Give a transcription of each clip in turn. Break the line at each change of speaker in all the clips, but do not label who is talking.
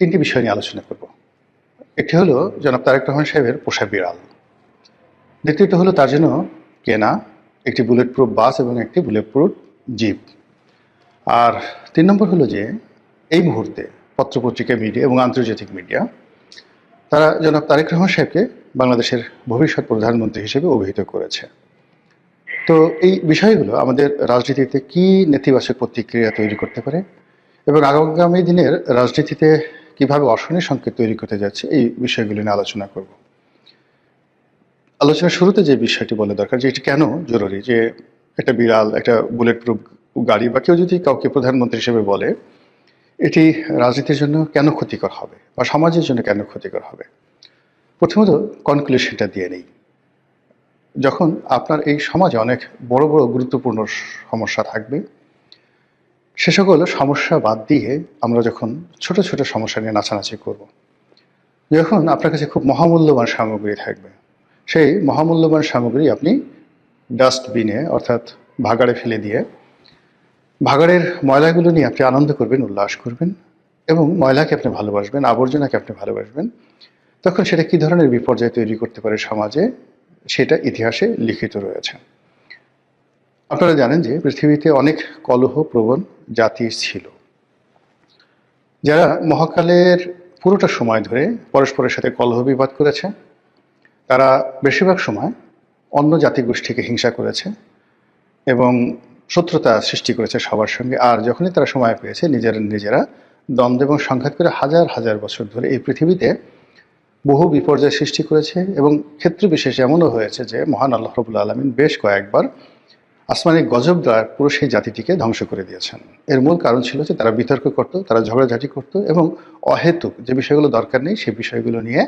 তিনটি বিষয় নিয়ে আলোচনা করব। একটি হলো জনাব তারেক রহমান সাহেবের পোষা বিড়াল, দ্বিতীয়টি হলো তার জন্য কেনা একটি বুলেট প্রুফ বাস এবং একটি বুলেট প্রুফ জিপ, আর 3 নম্বর হলো যে এই মুহূর্তে পত্রপত্রিকা মিডিয়া এবং আন্তর্জাতিক মিডিয়া তারা জনাব তারেক রহমান সাহেবকে বাংলাদেশের ভবিষ্যৎ প্রধানমন্ত্রী হিসেবে অভিহিত করেছে। তো এই বিষয়গুলো আমাদের রাজনীতিতে কি নেতিবাচক প্রতিক্রিয়া তৈরি করতে পারে এবং আগামী দিনের রাজনীতিতে কিভাবে অশনি সংকেত তৈরি করতে যাচ্ছে, এই বিষয়গুলো নিয়ে আলোচনা করব। আলোচনার শুরুতে যে বিষয়টি বলা দরকার যে এটি কেন জরুরি, যে একটা বিড়াল, একটা বুলেট প্রুফ গাড়ি বা কেউ যদি কাউকে প্রধানমন্ত্রী হিসেবে বলে, এটি রাজনীতির জন্য কেন ক্ষতিকর হবে বা সমাজের জন্য কেন ক্ষতিকর হবে। প্রথমত কনক্লুশনটা দিয়ে নেই। যখন আপনার এই সমাজে অনেক বড় বড় গুরুত্বপূর্ণ সমস্যা থাকবে, সে সকল সমস্যা বাদ দিয়ে আমরা যখন ছোট ছোট সমস্যা নিয়ে নাচানাচি করব, যখন আপনার কাছে খুব মহামূল্যবান সামগ্রী থাকবে, সেই মহামূল্যবান সামগ্রী আপনি ডাস্টবিনে অর্থাৎ ভাগাড়ে ফেলে দিয়ে ভাগাড়ের ময়লাগুলো নিয়ে আপনি আনন্দ করবেন, উল্লাস করবেন এবং ময়লাকে আপনি ভালোবাসবেন, আবর্জনাকে আপনি ভালোবাসবেন, তখন সেটা কী ধরনের বিপর্যয় তৈরি করতে পারে সমাজে, সেটা ইতিহাসে লিখিত রয়েছে। আপনারা জানেন যে পৃথিবীতে অনেক কলহপ্রবণ জাতি ছিল, যারা মহাকালের পুরোটা সময় ধরে পরস্পরের সাথে কলহ বিবাদ করেছে। তারা বেশিরভাগ সময় অন্য জাতিগোষ্ঠীকে হিংসা করেছে এবং শত্রুতা সৃষ্টি করেছে সবার সঙ্গে। আর যখনই তারা সময় পেয়েছে নিজেরা দ্বন্দ্ব এবং সংঘাত করে হাজার হাজার বছর ধরে এই পৃথিবীতে বহু বিপর্যয় সৃষ্টি করেছে। এবং ক্ষেত্র বিশেষে এমনও হয়েছে যে মহান আল্লাহ রাব্বুল আলামিন বেশ কয়েকবার আসমানি গজব দ্বারা পুরো সেই জাতিটিকে ধ্বংস করে দিয়েছেন। এর মূল কারণ ছিল যে তারা বিতর্ক করত, তারা ঝগড়াঝাটি করত এবং অহেতুক যে বিষয়গুলো দরকার নেই সেই বিষয়গুলো নিয়ে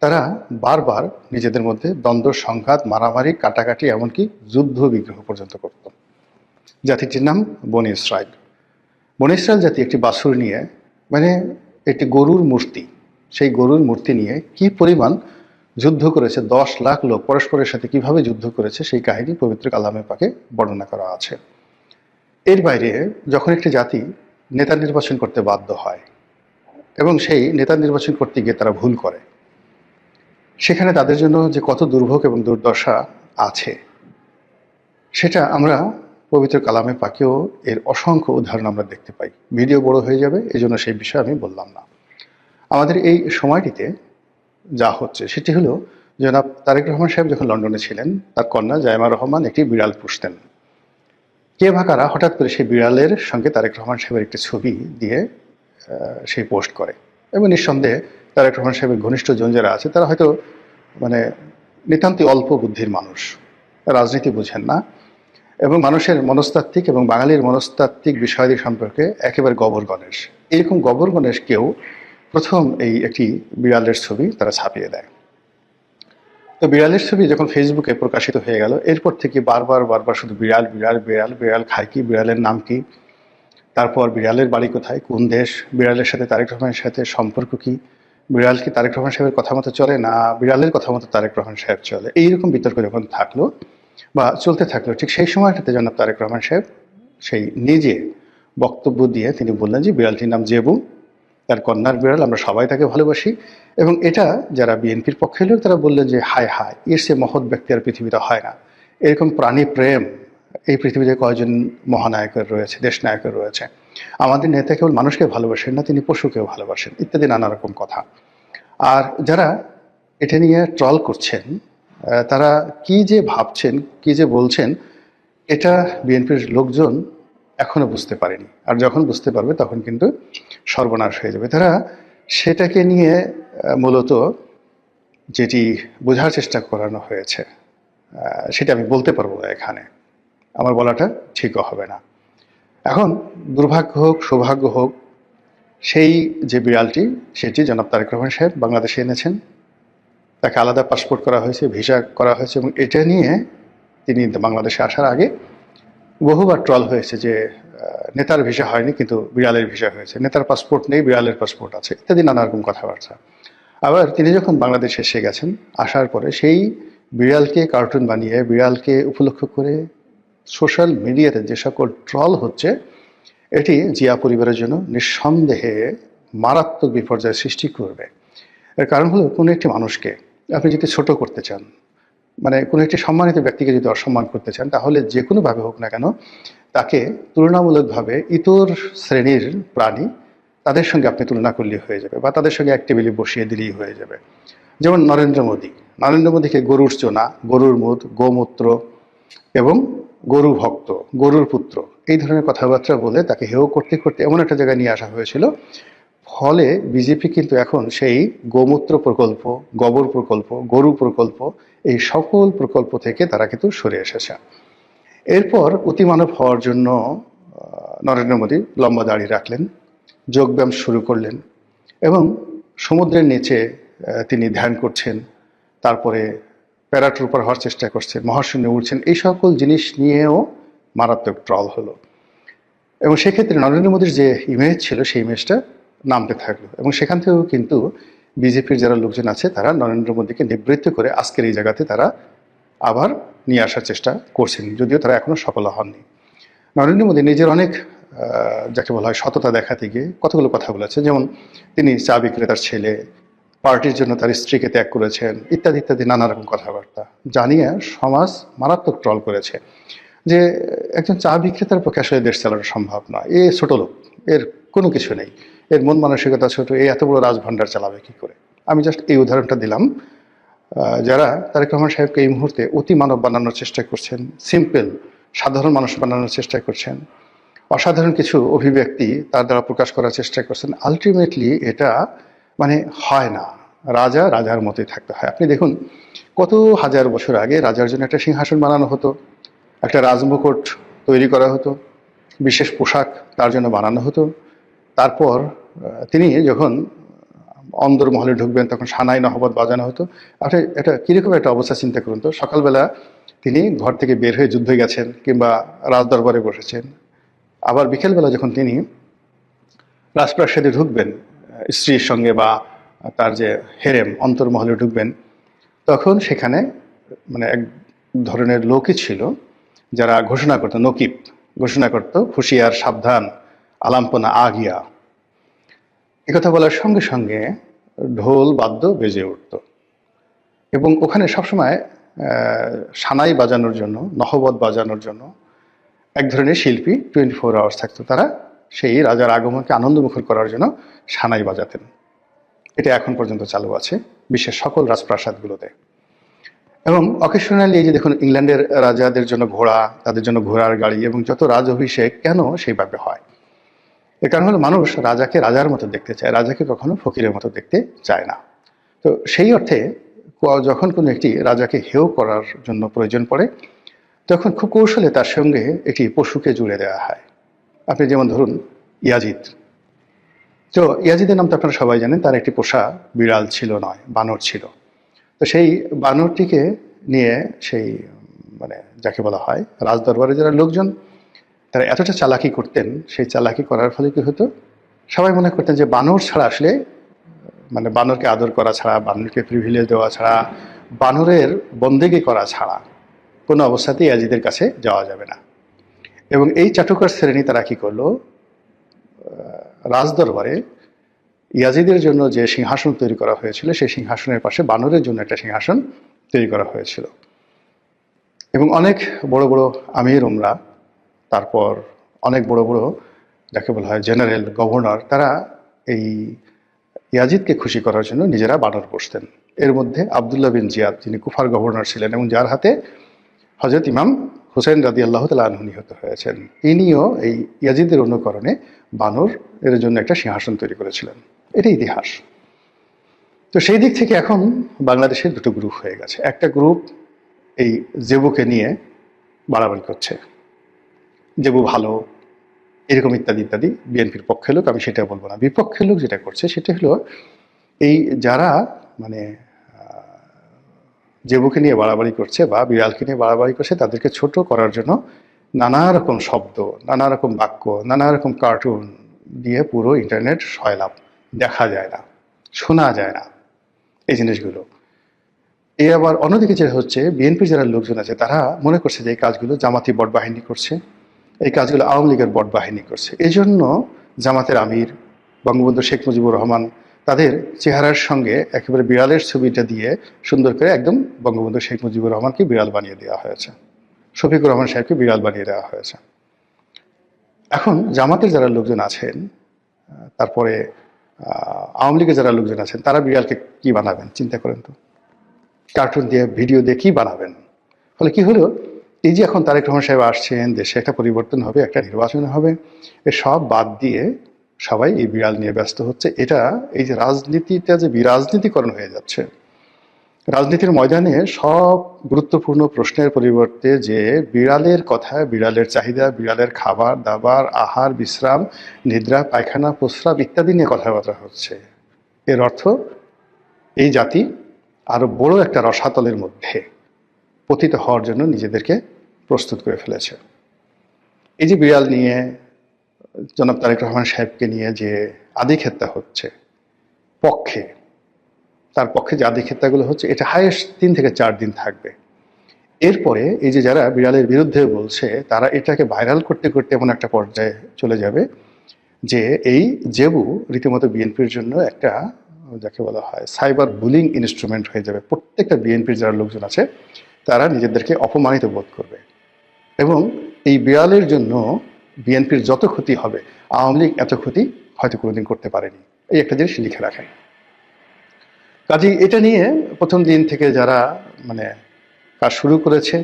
তারা বারবার নিজেদের মধ্যে দ্বন্দ্ব, সংঘাত, মারামারি, কাটাকাটি, এমনকি যুদ্ধ বিগ্রহ পর্যন্ত করত। জাতিটির নাম বনি ইসরাইল। বনি ইসরাইল জাতি একটি বাছুর নিয়ে, মানে একটি গরুর মূর্তি, সেই গরুর মূর্তি নিয়ে কি পরিমাণ যুদ্ধ করেছে, 10 লাখ লোক পরস্পরের সাথে কিভাবে যুদ্ধ করেছে সেই কাহিনী পবিত্র কালামে পাকে বর্ণনা করা আছে। এর বাইরে যখন একটি জাতি নেতা নির্বাচন করতে বাধ্য হয় এবং সেই নেতা নির্বাচন করতে গিয়ে তারা ভুল করে, সেখানে তাদের জন্য যে কত দুর্ভোগ এবং দুর্দশা আছে সেটা আমরা পবিত্র কালামে পাকেও এর অসংখ্য উদাহরণ আমরা দেখতে পাই। ভিডিও বড় হয়ে যাবে, এজন্য সেই বিষয়ে আমি বললাম না। আমাদের এই সময়টিতে যা হচ্ছে সেটি হলো, জনাব তারেক রহমান সাহেব যখন লন্ডনে ছিলেন, তার কন্যা জাইমা রহমান একটি বিড়াল পুষতেন। কে বা কারা হঠাৎ করে সেই বিড়ালের সঙ্গে তারেক রহমান সাহেবের একটি ছবি দিয়ে সেই পোস্ট করে এবং নিঃসন্দেহে তারেক রহমান সাহেবের ঘনিষ্ঠজন যারা আছে তারা হয়তো নিতান্তই অল্প বুদ্ধির মানুষ, রাজনীতি বুঝেন না এবং মানুষের মনস্তাত্ত্বিক এবং বাঙালির মনস্তাত্ত্বিক বিষয়াদি সম্পর্কে একেবারে গবর গণেশ। এরকম গবর গণেশ কেউ প্রথম এই একটি বিড়ালের ছবি তারা ছাপিয়ে দেয়। তো বিড়ালের ছবি যখন ফেসবুকে প্রকাশিত হয়ে গেল, এরপর থেকে বারবার শুধু বিড়াল বিড়াল বিড়াল, বিড়াল খায় কি, বিড়ালের নাম কি, তারপর বিড়ালের বাড়ি কোথায়, কোন দেশ, বিড়ালের সাথে তারেক রহমানের সাথে সম্পর্ক কি, বিড়াল কি তারেক রহমান সাহেবের কথা মতো চলে না বিড়ালের কথা মতো তারেক রহমান সাহেব চলে, এইরকম বিতর্ক যখন থাকলো বা চলতে থাকলো, ঠিক সেই সময়টাতে জনাব তারেক রহমান সাহেব সেই নিজে বক্তব্য দিয়ে তিনি বললেন যে বিড়ালটির নাম জেবু, তার কন্যার বিড়াল, আমরা সবাই তাকে ভালোবাসি। এবং এটা যারা বিএনপির পক্ষে লোক তারা বললেন যে হায় হায়, এর সে মহৎ ব্যক্তি আর পৃথিবীতে হয় না, এরকম প্রাণী প্রেম এই পৃথিবীতে কয়জন মহানায়কের রয়েছে, দেশ নায়কের রয়েছে, আমাদের নেতা কেবল মানুষকে ভালোবাসেন না, তিনি পশুকেও ভালোবাসেন, ইত্যাদি নানা রকম কথা। আর যারা এটা নিয়ে ট্রল করছেন তারা কি যে ভাবছেন, কি যে বলছেন, এটা বিএনপির লোকজন এখনো বুঝতে পারেনি। আর যখন বুঝতে পারবে তখন কিন্তু সর্বনাশ হয়ে যাবে। তারা সেটাকে নিয়ে মূলত যেটি বোঝার চেষ্টা করানো হয়েছে সেটা আমি বলতে পারবো না, এখানে আমার বলাটা ঠিকও হবে না। এখন দুর্ভাগ্য হোক সৌভাগ্য হোক, সেই যে বিড়ালটি সেটি জনাব তারেক রহমান সাহেব বাংলাদেশে এনেছেন, তাকে আলাদা পাসপোর্ট করা হয়েছে, ভিসা করা হয়েছে এবং এটা নিয়ে তিনি বাংলাদেশে আসার আগে বহুবার ট্রল হয়েছে যে নেতার ভিসা হয়নি কিন্তু বিড়ালের ভিসা হয়েছে, নেতার পাসপোর্ট নেই বিড়ালের পাসপোর্ট আছে, ইত্যাদি নানা রকম কথাবার্তা। আবার তিনি যখন বাংলাদেশে এসে গেছেন, আসার পরে সেই বিড়ালকে কার্টুন বানিয়ে বিড়ালকে উপলক্ষ করে সোশ্যাল মিডিয়াতে যে সকল ট্রল হচ্ছে, এটি জিয়া পরিবারের জন্য নিঃসন্দেহে মারাত্মক বিপর্যয় সৃষ্টি করবে। এর কারণ হলো কোনো একটি মানুষকে আপনি যদি ছোট করতে চান, মানে কোনো একটি সম্মানিত ব্যক্তিকে যদি অসম্মান করতে চান, তাহলে যে কোনোভাবে হোক না কেন তাকে তুলনামূলকভাবে ইতর শ্রেণীর প্রাণী তাদের সঙ্গে আপনি তুলনা করলেই হয়ে যাবে, বা তাদের সঙ্গে এক টেবিলে বসিয়ে দিলেই হয়ে যাবে। যেমন নরেন্দ্র মোদীকে গরুর চোনা, গরুর মুদ, গোমূত্র এবং গরু ভক্ত, গরুর পুত্র, এই ধরনের কথাবার্তা বলে তাকে হেয় করতে করতে এমন একটা জায়গায় নিয়ে আসা হয়েছিল। ফলে বিজেপি কিন্তু এখন সেই গোমূত্র প্রকল্প, গোবর প্রকল্প, গরু প্রকল্প, এই সকল প্রকল্প থেকে তারা কিন্তু সরে এসেছে। এরপর অতিমানব হওয়ার জন্য নরেন্দ্র মোদী লম্বা দাড়ি রাখলেন, যোগব্যায়াম শুরু করলেন এবং সমুদ্রের নিচে তিনি ধ্যান করছেন, তারপরে প্যারাট্রুপার হওয়ার চেষ্টা করছেন, মহাশূন্যে উঠছেন। এই সকল জিনিস নিয়েও মারাত্মক ট্রল হলো এবং সেক্ষেত্রে নরেন্দ্র মোদীর যে ইমেজ ছিল সেই ইমেজটা নামতে থাকলো এবং সেখান থেকেও কিন্তু বিজেপির যারা লোকজন আছে তারা নরেন্দ্র মোদীকে নিবৃত্ত করে আজকের এই জায়গাতে তারা আবার নিয়ে আসার চেষ্টা করছেন, যদিও তারা এখনো সফল হননি। নরেন্দ্র মোদী নিজের অনেক যাকে বলা হয় সততা দেখাতে গিয়ে কতগুলো কথা বলেছে, যেমন তিনি চা বিক্রেতার ছেলে, পার্টির জন্য তার স্ত্রীকে ত্যাগ করেছেন, ইত্যাদি ইত্যাদি নানা রকম কথাবার্তা জানিয়ে সমাজ মারাত্মক ট্রল করেছে যে একজন চা বিক্রেতার পক্ষে আসলে দেশ চালানো সম্ভব নয়, এ ছোট লোক, এর কোনো কিছু নেই, এর মন মানসিকতা ছোট, এই এত বড় রাজভাণ্ডার চালাবে কি করে। আমি জাস্ট এই উদাহরণটা দিলাম। যারা তারেক রহমান সাহেবকে এই মুহূর্তে অতি মানব বানানোর চেষ্টা করছেন, সিম্পল সাধারণ মানুষ বানানোর চেষ্টা করছেন, অসাধারণ কিছু অভিব্যক্তি তার দ্বারা প্রকাশ করার চেষ্টা করছেন, আলটিমেটলি এটা মানে হয় না। রাজা রাজার মতোই থাকতে হয়। আপনি দেখুন, কত হাজার বছর আগে রাজার জন্য একটা সিংহাসন বানানো হতো, একটা রাজমুকুট তৈরি করা হতো, বিশেষ পোশাক তার জন্য বানানো হতো। তারপর তিনি যখন অন্দরমহলে ঢুকবেন তখন সানাই নহবত বাজানো হতো। আপনি এটা কীরকম একটা অবস্থা চিন্তা করুন তো, সকালবেলা তিনি ঘর থেকে বের হয়ে যুদ্ধে গেছেন কিংবা রাজদরবারে বসেছেন, আবার বিকেলবেলা যখন তিনি রাজপ্রাসাদে ঢুকবেন স্ত্রীর সঙ্গে বা তার যে হেরেম অন্তর্মহলে ঢুকবেন, তখন সেখানে মানে এক ধরনের লোকই ছিল যারা ঘোষণা করতো, নকিব ঘোষণা করতো, হুঁশিয়ার, সাবধান, আলাম্পনা আগিয়া। একথা বলার সঙ্গে সঙ্গে ঢোল বাদ্য বেজে উঠত এবং ওখানে সবসময় সানাই বাজানোর জন্য, নহবত বাজানোর জন্য এক ধরনের শিল্পী 24 আওয়ার্স থাকতো। তারা সেই রাজার আগমনকে আনন্দমুখর করার জন্য সানাই বাজাতেন। এটা এখন পর্যন্ত চালু আছে বিশ্বের সকল রাজপ্রাসাদগুলোতে। এবং অকেশনালি এই যে দেখুন, ইংল্যান্ডের রাজাদের জন্য ঘোড়া, তাদের জন্য ঘোড়ার গাড়ি এবং যত রাজ অভিষেক কেন সেইভাবে হয়, এর কারণ হলো মানুষ রাজাকে রাজার মতো দেখতে চায়, রাজাকে কখনো ফকিরের মতো দেখতে চায় না। তো সেই অর্থে যখন কোনো একটি রাজাকে হেয় করার জন্য প্রয়োজন পড়ে, তখন খুব কৌশলে তার সঙ্গে একটি পশুকে জুড়ে দেওয়া হয়। আপনি যেমন ধরুন ইয়াজিদ। তো ইয়াজিদের নাম তো আপনারা সবাই জানেন, তার একটি পোষা বিড়াল ছিল, নয় বানর ছিল। তো সেই বানরটিকে নিয়ে সেই মানে যাকে বলা হয় রাজদরবারে যারা লোকজন, তারা এতটা চালাকি করতেন, সেই চালাকি করার ফলে কি হতো, সবাই মনে করতেন যে বানর ছাড়া আসলে মানে বানরকে আদর করা ছাড়া, বানরকে প্রিভিলেজ দেওয়া ছাড়া, বানরের বন্দেগি করা ছাড়া কোনো অবস্থাতেই ইয়াজিদের কাছে যাওয়া যাবে না। এবং এই চাটুকার শ্রেণী তারা কি করলো, রাজদরবারে ইয়াজিদের জন্য যে সিংহাসন তৈরি করা হয়েছিল সেই সিংহাসনের পাশে বানরের জন্য একটা সিংহাসন তৈরি করা হয়েছিল। এবং অনেক বড় বড় আমির উমরা, তারপর অনেক বড় বড় যাকে বলা হয় জেনারেল, গভর্নর, তারা এই ইয়াজিদকে খুশি করার জন্য নিজেরা বানর পোষতেন। এর মধ্যে আবদুল্লাহ বিন জিয়াদ, যিনি কুফার গভর্নর ছিলেন এবং যার হাতে হযরত ইমাম হুসাইন রাদিয়াল্লাহু তাআলা আনহু নিহত হয়েছেন, ইনিও এই ইয়াজিদের অনুকরণে বানর এর জন্য একটা সিংহাসন তৈরি করেছিলেন। এটা ইতিহাস। তো সেই দিক থেকে এখন বাংলাদেশের দুটো গ্রুপ হয়ে গেছে। একটা গ্রুপ এই জেবুকে নিয়ে বাড়াবাড়ি করছে, জেবু ভালো, এরকম ইত্যাদি ইত্যাদি। বিএনপির পক্ষের লোক, আমি সেটা বলবো না। বিপক্ষের লোক যেটা করছে সেটা হলো এই যারা মানে জেবুকে নিয়ে বাড়াবাড়ি করছে বা বিড়ালকে নিয়ে বাড়াবাড়ি করছে, তাদেরকে ছোট করার জন্য নানা রকম শব্দ, নানা রকম বাক্য, নানা রকম কার্টুন দিয়ে পুরো ইন্টারনেট সয়লাভ, দেখা যায় না, শোনা যায় না এই জিনিসগুলো। এ আবার অন্যদিকে যেটা হচ্ছে, বিএনপির যারা লোকজন আছে তারা মনে করছে যে এই কাজগুলো জামাতি বট বাহিনী করছে, এই কাজগুলো আওয়ামী লীগের বট বাহিনী করছে। এই জন্য জামাতের আমির, বঙ্গবন্ধু শেখ মুজিবুর রহমান তাদের চেহারার সঙ্গে একেবারে বিড়ালের ছবিটা দিয়ে সুন্দর করে একদম বঙ্গবন্ধু শেখ মুজিবুর রহমানকে বিড়াল বানিয়ে দেওয়া হয়েছে, শফিকুর রহমান সাহেবকে বিড়াল বানিয়ে দেওয়া হয়েছে। এখন জামাতের যারা লোকজন আছেন, তারপরে আওয়ামী লীগের যারা লোকজন আছেন, তারা বিড়ালকে কি বানাবেন চিন্তা করেন তো। কার্টুন দিয়ে, ভিডিও দিয়ে কি বানাবেন? ফলে কি হলো, এই যে এখন তারেক রহমান সাহেব আসছেন, দেশে একটা পরিবর্তন হবে, একটা নির্বাচন হবে, সব বাদ দিয়ে সবাই এই বিড়াল নিয়ে ব্যস্ত হচ্ছে। এটা এই যে রাজনীতিটা যে বিরাজনীতিকরণ হয়ে যাচ্ছে, রাজনীতির ময়দানে সব গুরুত্বপূর্ণ প্রশ্নের পরিবর্তে যে বিড়ালের কথা, বিড়ালের চাহিদা, বিড়ালের খাবার দাবার, আহার বিশ্রাম, নিদ্রা, পায়খানা, প্রস্রাব ইত্যাদি নিয়ে কথাবার্তা হচ্ছে, এর অর্থ এই জাতি আরো বড় একটা রসাতলের মধ্যে পতিত হওয়ার জন্য নিজেদেরকে প্রস্তুত করে ফেলেছে। এই যে বিড়াল নিয়ে জনাব তারেক রহমান সাহেবকে নিয়ে যে আদিক্ষেতা হচ্ছে, পক্ষে তার পক্ষে যে আদিক্ষেতাগুলো হচ্ছে, এটা হাইয়েস্ট 3 থেকে 4 দিন থাকবে। এরপরে এই যে যারা বিড়ালের বিরুদ্ধে বলছে, তারা এটাকে ভাইরাল করতে করতে এমন একটা পর্যায়ে চলে যাবে যে এই জেবু রীতিমতো বিএনপির জন্য একটা, যাকে বলা হয়, সাইবার বুলিং ইনস্ট্রুমেন্ট হয়ে যাবে। প্রত্যেকটা বিএনপির যারা লোকজন আছে তারা নিজেদেরকে অপমানিত বোধ করবে, এবং এই বিড়ালের জন্য বিএনপির যত ক্ষতি হবে, আওয়ামী লীগ এত ক্ষতি হয়তো কোনোদিন করতে পারেনি। এই একটা জিনিস লিখে রাখেন। কাজেই এটা নিয়ে প্রথম দিন থেকে যারা মানে কাজ শুরু করেছে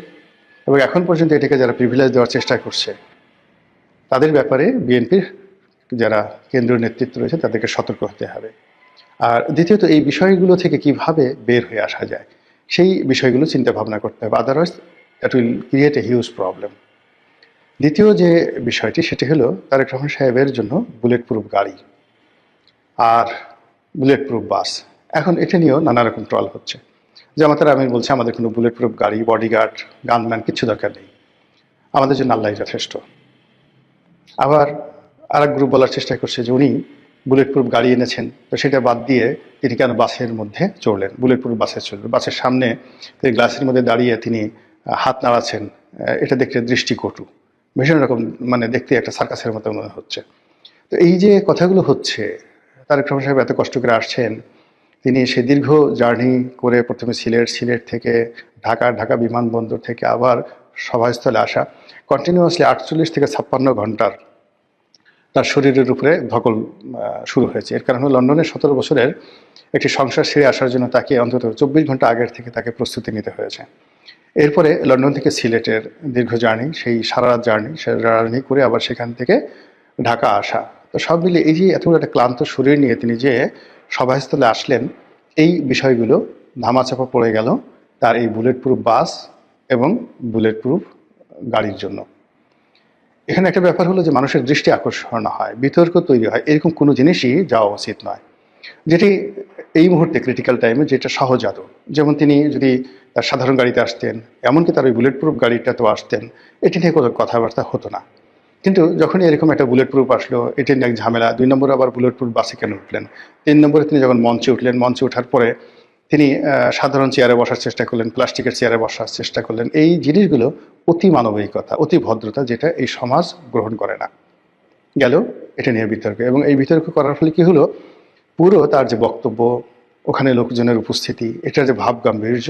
এবং এখন পর্যন্ত এটাকে যারা প্রিভিলেজ দেওয়ার চেষ্টা করছে, তাদের ব্যাপারে বিএনপির যারা কেন্দ্রীয় নেতৃত্ব রয়েছে তাদেরকে সতর্ক হতে হবে। আর দ্বিতীয়ত, এই বিষয়গুলো থেকে কিভাবে বের হয়ে আসা যায় সেই বিষয়গুলো চিন্তা ভাবনা করতে হবে, otherwise that will create a huge problem. দ্বিতীয় যে বিষয়টি, সেটি হলো তারেক রহমান সাহেবের জন্য বুলেট প্রুফ গাড়ি আর বুলেট প্রুফ বাস। এখন এটা নিয়েও নানা রকম ট্রল হচ্ছে। জামাতের আমির বলছে আমাদের কোনো বুলেট প্রুফ গাড়ি, বডিগার্ড, গানম্যান কিছু দরকার নেই, আমাদের জন্য আল্লাহই যথেষ্ট। আবার আরেক গ্রুপ বলার চেষ্টা করছে যে উনি বুলেট প্রুফ গাড়ি এনেছেন, তো সেটা বাদ দিয়ে তিনি কেন বাসের মধ্যে চড়লেন, বুলেট প্রুফ বাসে চললেন। বাসের সামনে তিনি গ্লাসের মধ্যে দাঁড়িয়ে তিনি হাত নাড়াচ্ছেন, এটা দেখতে দৃষ্টিকটু, ভীষণ রকম, মানে দেখতে একটা সার্কাসের মতো মনে হচ্ছে। তো এই যে কথাগুলো হচ্ছে, তারেক রহমান সাহেব এত কষ্ট করে আসছেন, তিনি সে দীর্ঘ জার্নি করে প্রথমে সিলেট থেকে ঢাকা বিমানবন্দর থেকে আবার সভাস্থলে আসা, কন্টিনিউয়াসলি 48 থেকে 56 ঘন্টার তার শরীরের উপরে ধকল শুরু হয়েছে। এর কারণ হলো লন্ডনের 17 বছরের একটি সংসার ছেড়ে আসার জন্য তাকে অন্তত 24 ঘন্টা আগের থেকে তাকে প্রস্তুতি নিতে হয়েছে। এরপরে লন্ডন থেকে সিলেটের দীর্ঘ জার্নি, সেই সারা রাত জার্নি করে আবার সেখান থেকে ঢাকা আসা। তো সব মিলে এই যে এতগুলো একটা ক্লান্ত শরীর নিয়ে তিনি যে সভাস্থলে আসলেন, এই বিষয়গুলো ধামাচাপা পড়ে গেল তার এই বুলেট প্রুফ বাস এবং বুলেট প্রুফ গাড়ির জন্য। এখানে একটা ব্যাপার হলো যে মানুষের দৃষ্টি আকর্ষণ হয়, বিতর্ক তৈরি হয়, এরকম কোনো জিনিসই যাওয়া উচিত নয়, যেটি এই মুহূর্তে ক্রিটিক্যাল টাইমে যেটা সহজাত। যেমন তিনি যদি তার সাধারণ গাড়িতে আসতেন, এমনকি তার ওই বুলেট প্রুফ গাড়িটাতেও আসতেন, এটি নিয়ে কোনো কথাবার্তা হতো না। কিন্তু যখনই এরকম একটা বুলেট প্রুফ আসলো, এটি নিয়ে এক ঝামেলা। 2 নম্বরে আবার বুলেট প্রুফ বাসে কেন উঠলেন? 3 নম্বরে তিনি যখন মঞ্চে উঠলেন, মঞ্চে ওঠার পরে তিনি সাধারণ চেয়ারে বসার চেষ্টা করলেন, প্লাস্টিকের চেয়ারে বসার চেষ্টা করলেন। এই জিনিসগুলো অতি মানবিকতা, অতি ভদ্রতা, যেটা এই সমাজ গ্রহণ করে না। গেল এটা নিয়ে বিতর্ক, এবং এই বিতর্ক করার ফলে কি হলো, পুরো তার যে বক্তব্য, ওখানে লোকজনের উপস্থিতি, এটার যে ভাব গাম্ভীর্য,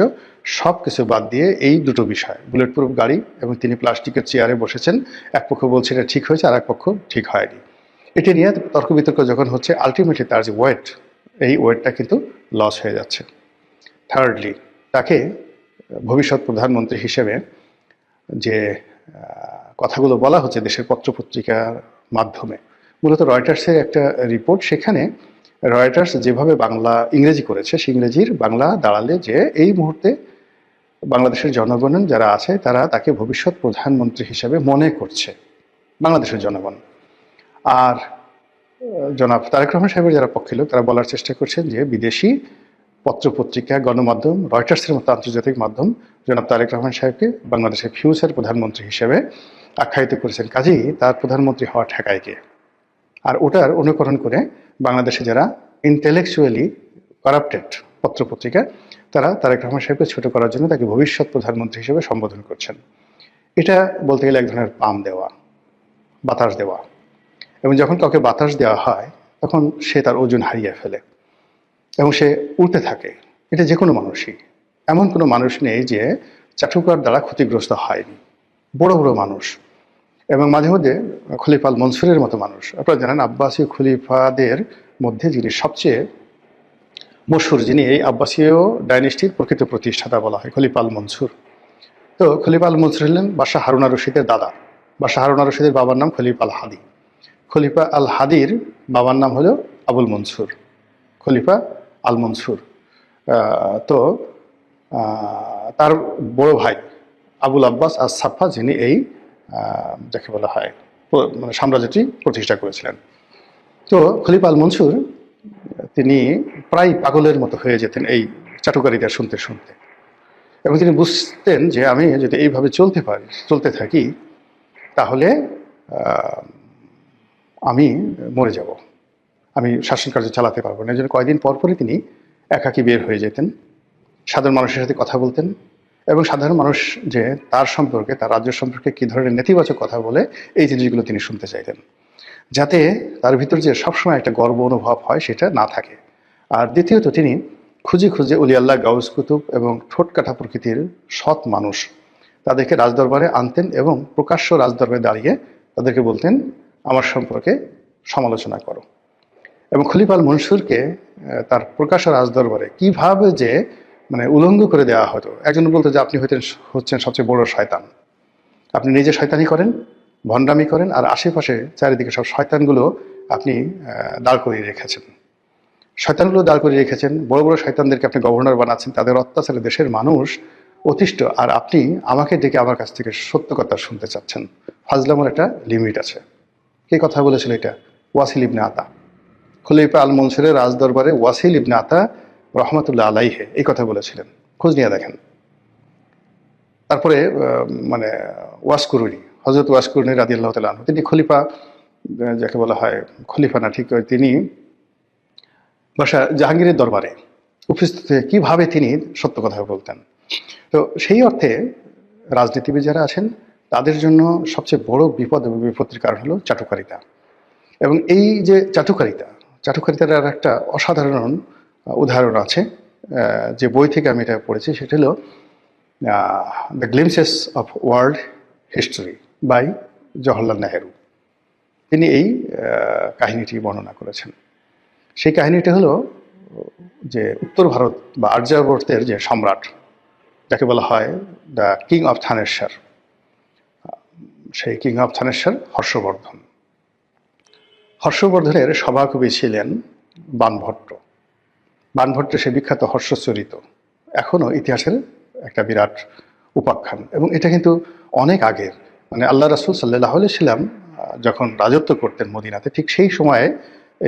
সব কিছু বাদ দিয়ে এই দুটো বিষয়, বুলেট প্রুফ গাড়ি এবং তিনি প্লাস্টিকের চেয়ারে বসেছেন, এক পক্ষ বলছে এটা ঠিক হয়েছে, আর এক পক্ষ ঠিক হয়নি। এটা নিয়ে তর্ক বিতর্ক যখন হচ্ছে, আলটিমেটলি তার যে ওয়েট, এই ওয়েটটা কিন্তু লস হয়ে যাচ্ছে। থার্ডলি, তাকে ভবিষ্যৎ প্রধানমন্ত্রী হিসেবে যে কথাগুলো বলা হচ্ছে দেশের পত্রপত্রিকার মাধ্যমে, মূলত রয়টার্সের একটা রিপোর্ট, সেখানে রয়টার্স যেভাবে ইংরেজি করেছে, সে ইংরেজির বাংলা দাঁড়ালে যে এই মুহূর্তে বাংলাদেশের জনগণ যারা আছে তারা তাকে ভবিষ্যৎ প্রধানমন্ত্রী হিসেবে মনে করছে, বাংলাদেশের জনগণ। আর জনাব তারেক রহমান সাহেবের যারা পক্ষে লোক, তারা বলার চেষ্টা করছেন যে বিদেশি পত্রপত্রিকা, গণমাধ্যম, রয়টার্সের মতো আন্তর্জাতিক মাধ্যম জনাব তারেক রহমান সাহেবকে বাংলাদেশের ফিউচার প্রধানমন্ত্রী হিসেবে আখ্যায়িত করেছেন। কাজেই তার প্রধানমন্ত্রী হওয়া ঠেকায় কে? আর ওটার অনুকরণ করে বাংলাদেশে যারা ইন্টেলেকচুয়ালি কারাপ্টেড পত্রপত্রিকা, তারা তারেক রহমান সাহেবকে ছোট করার জন্য তাকে ভবিষ্যৎ প্রধানমন্ত্রী হিসেবে সম্বোধন করছেন। এটা বলতে গেলে এক ধরনের পাম দেওয়া, বাতাস দেওয়া। এবং যখন কাউকে বাতাস দেওয়া হয়, তখন সে তার ওজন হারিয়ে ফেলে এবং সে উড়তে থাকে। এটা যে কোনো মানুষই, এমন কোনো মানুষ নেই যে চাটুকার দ্বারা ক্ষতিগ্রস্ত হয়নি। বড় বড় মানুষ এবং মাঝে মধ্যে খলিফা আল মনসুরের মতো মানুষ, আপনারা জানেন আব্বাসীয় খলিফাদের মধ্যে যিনি সবচেয়ে মশহুর, যিনি এই আব্বাসীয় ডাইনেস্টির প্রকৃত প্রতিষ্ঠাতা বলা হয়, খলিফা আল মনসুর। তো খলিফা আল মনসুর হলেন বাদশাহ হারুন আর রশিদের দাদা। বাদশাহ হারুন আর রশিদের বাবার নাম খলিফা আল হাদি। খলিফা আল হাদির বাবার নাম হলো আবুল মনসুর, খলিফা আল মনসুর। তো তার বড় ভাই আবুল আব্বাস আর সাফা, যিনি এই যাকে বলা হয় মানে সাম্রাজ্যটি প্রতিষ্ঠা করেছিলেন। তো খলিফা আল মনসুর তিনি প্রায় পাগলের মতো হয়ে যেতেন এই চাটুকারিতা শুনতে শুনতে, এবং তিনি বুঝতেন যে আমি যদি এইভাবে চলতে থাকি তাহলে আমি মরে যাব, আমি শাসন কার্য চালাতে পারবো না। এই জন্য কয়েকদিন পরপরই তিনি একাকী বের হয়ে যেতেন, সাধারণ মানুষের সাথে কথা বলতেন এবং সাধারণ মানুষ যে তার সম্পর্কে, তার রাজ্য সম্পর্কে কী ধরনের নেতিবাচক কথা বলে এই জিনিসগুলো তিনি শুনতে চাইতেন, যাতে তার ভিতর যে সবসময় একটা গর্ব অনুভব হয় সেটা না থাকে। আর দ্বিতীয়ত তিনি খুঁজে খুঁজে অলি আল্লাহ, গাউস কুতুব এবং ঠোঁটকাটা প্রকৃতির সৎ মানুষ তাদেরকে রাজদরবারে আনতেন এবং প্রকাশ্য রাজদরবারে দাঁড়িয়ে তাদেরকে বলতেন আমার সম্পর্কে সমালোচনা করো। এবং খলিফা আল মনসুরকে তার প্রকাশ্য রাজদরবারে কিভাবে যে মানে উলঙ্গ করে দেওয়া হতো। একজন বলতো যে আপনি হচ্ছেন সবচেয়ে বড় শয়তান, আপনি নিজে শয়তানি করেন, ভণ্ডামি করেন, আর আশেপাশে চারিদিকে সব শয়তানগুলো আপনি দাঁড় করিয়ে রেখেছেন। শয়তানগুলো দাঁড় করিয়ে রেখেছেন, বড় বড় শয়তানদেরকে আপনি গভর্নর বানাচ্ছেন, তাদের অত্যাচারে দেশের মানুষ অতিষ্ঠ, আর আপনি আমাকে ডেকে আমার কাছ থেকে সত্য কথা শুনতে চাচ্ছেন। ফাজলামের একটা লিমিট আছে। কে কথা বলেছিল এটা? ওয়াসিল ইবনে আতা। খলিফা আল মনসুরের রাজদরবারে ওয়াসিল ইবনে আতা রহমতুল্লাহ আলাইহে এই কথা বলেছিলেন, খোঁজ নিয়ে দেখেন। তারপরে মানে ওয়াসকুরুনি, হজরত ওয়াসকুরুনি রাদিয়াল্লাহু তাআলা আনহু, তিনি খলিফা, যাকে বলা হয় খলিফা না ঠিক, তিনি বাদশাহ জাহাঙ্গীরের দরবারে উপস্থিত হয়ে কীভাবে তিনি সত্য কথা বলতেন। তো সেই অর্থে রাজনীতিবিদ যারা আছেন তাদের জন্য সবচেয়ে বড় বিপদ এবং বিপত্তির কারণ হলো চাটুকারিতা। এবং এই যে চাটুকারিতার আর একটা অসাধারণ উদাহরণ আছে, যে বই থেকে আমি এটা পড়েছি, সেটা হলো the glimpses of world history by Jawaharlal Nehru. তিনি এই কাহিনীটি বর্ণনা করেছেন। সেই কাহিনীটি হলো যে উত্তর ভারত বা আর্যাবর্তের যে সম্রাট, যাকে বলা হয় দ্য কিং অফ থানেশ্বর, সেই কিং অফ থানেশ্বর হর্ষবর্ধন। হর্ষবর্ধনের সভাকবি ছিলেন বাণভট্ট। বাণভট্ট সে বিখ্যাত হর্ষচরিত এখনও ইতিহাসের একটা বিরাট উপাখ্যান, এবং এটা কিন্তু অনেক আগের, মানে আল্লাহ রাসূল সাল্লাল্লাহু আলাইহি ওয়াসাল্লাম যখন রাজত্ব করতেন মদিনাতে, ঠিক সেই সময়ে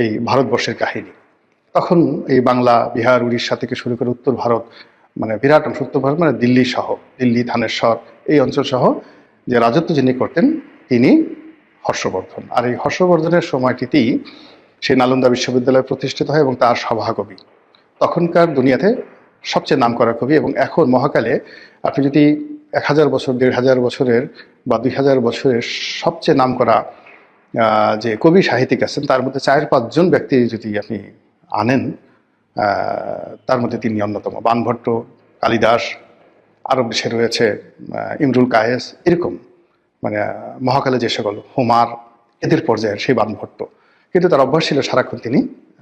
এই ভারতবর্ষের কাহিনী। তখন এই বাংলা, বিহার, উড়িষ্যা থেকে শুরু করে উত্তর ভারত, মানে বিরাট অংশ, উত্তর ভারত মানে দিল্লি সহ, দিল্লি, থানেশ্বর এই অঞ্চল সহ যে রাজত্ব যিনি করতেন তিনি হর্ষবর্ধন। আর এই হর্ষবর্ধনের সময়টিতেই সে নালন্দা বিশ্ববিদ্যালয় প্রতিষ্ঠিত হয় এবং তার সভাকবি তখনকার দুনিয়াতে সবচেয়ে নামকরা কবি। এবং এখন মহাকালে আপনি যদি 1000 বছর, 1500 বছরের বা 2000 বছরের সবচেয়ে নামকরা যে কবি সাহিত্যিক আছেন তার মধ্যে 4-5 জন ব্যক্তি যদি আপনি আনেন, তার মধ্যে তিনি অন্যতম। বাণভট্ট, কালিদাস, আরব দেশে রয়েছে ইমরুল কায়েস, এরকম মানে মহাকালে যে সকল, হোমার, এদের পর্যায়ের সেই বাণভট্ট। কিন্তু তার অভ্যাস ছিল সারাক্ষণ তিনি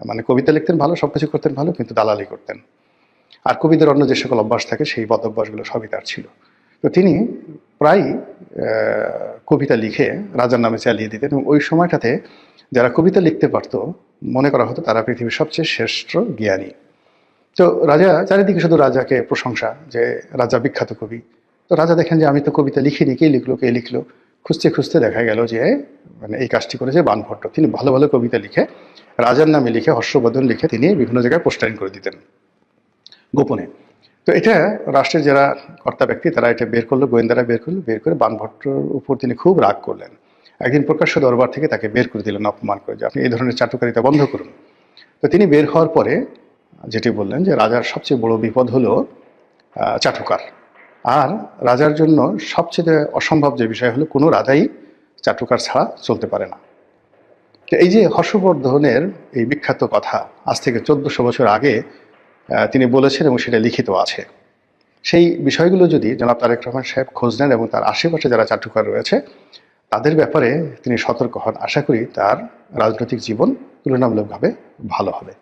মানে কবিতা লিখতেন ভালো, সব কিছু করতেন ভালো, কিন্তু দালালি করতেন। আর কবিদের অন্য যে সকল অভ্যাস থাকে সেই বদ অভ্যাসগুলো সবই তার ছিল। তো তিনি প্রায় কবিতা লিখে রাজার নামে চালিয়ে দিতেন, এবং ওই সময়টাতে যারা কবিতা লিখতে পারত মনে করা হতো তারা পৃথিবীর সবচেয়ে শ্রেষ্ঠ জ্ঞানী। তো রাজা, চারিদিকে শুধু রাজাকে প্রশংসা যে রাজা বিখ্যাত কবি। তো রাজা দেখেন যে আমি তো কবিতা লিখিনি, কে লিখলো। খুঁজতে খুঁজতে দেখা গেল যে মানে এই কাজটি করেছে বাণভট্ট। তিনি ভালো ভালো কবিতা লিখে রাজার নামে লিখে, হর্ষবর্ধন লিখে তিনি বিভিন্ন জায়গায় পোস্টারিং করে দিতেন গোপনে। তো এটা রাষ্ট্রের যারা কর্তা ব্যক্তি তারা এটা বের করলো, গোয়েন্দারা বের করে বাণভট্টর উপর তিনি খুব রাগ করলেন। একদিন প্রকাশ্য দরবার থেকে তাকে বের করে দিলেন অপমান করে, যে আপনি এই ধরনের চাটুকারিতা বন্ধ করুন। তো তিনি বের হওয়ার পরে যেটি বললেন যে রাজার সবচেয়ে বড় বিপদ হলো চাটুকার, আর রাজার জন্য সবচেয়ে অসম্ভব যে বিষয় হলো কোনো রাজাই চাটুকার ছাড়া চলতে পারে না। তো এই যে হর্ষবর্ধনের এই বিখ্যাত কথা আজ থেকে 1400 বছর আগে তিনি বলেছেন এবং সেটা লিখিত আছে, সেই বিষয়গুলো যদি জনাব তারেক রহমান সাহেব খোঁজ নেন এবং তার আশেপাশে যারা চাটুকার রয়েছে তাদের ব্যাপারে তিনি সতর্ক হন, আশা করি তার রাজনৈতিক জীবন তুলনামূলকভাবে ভালো হবে।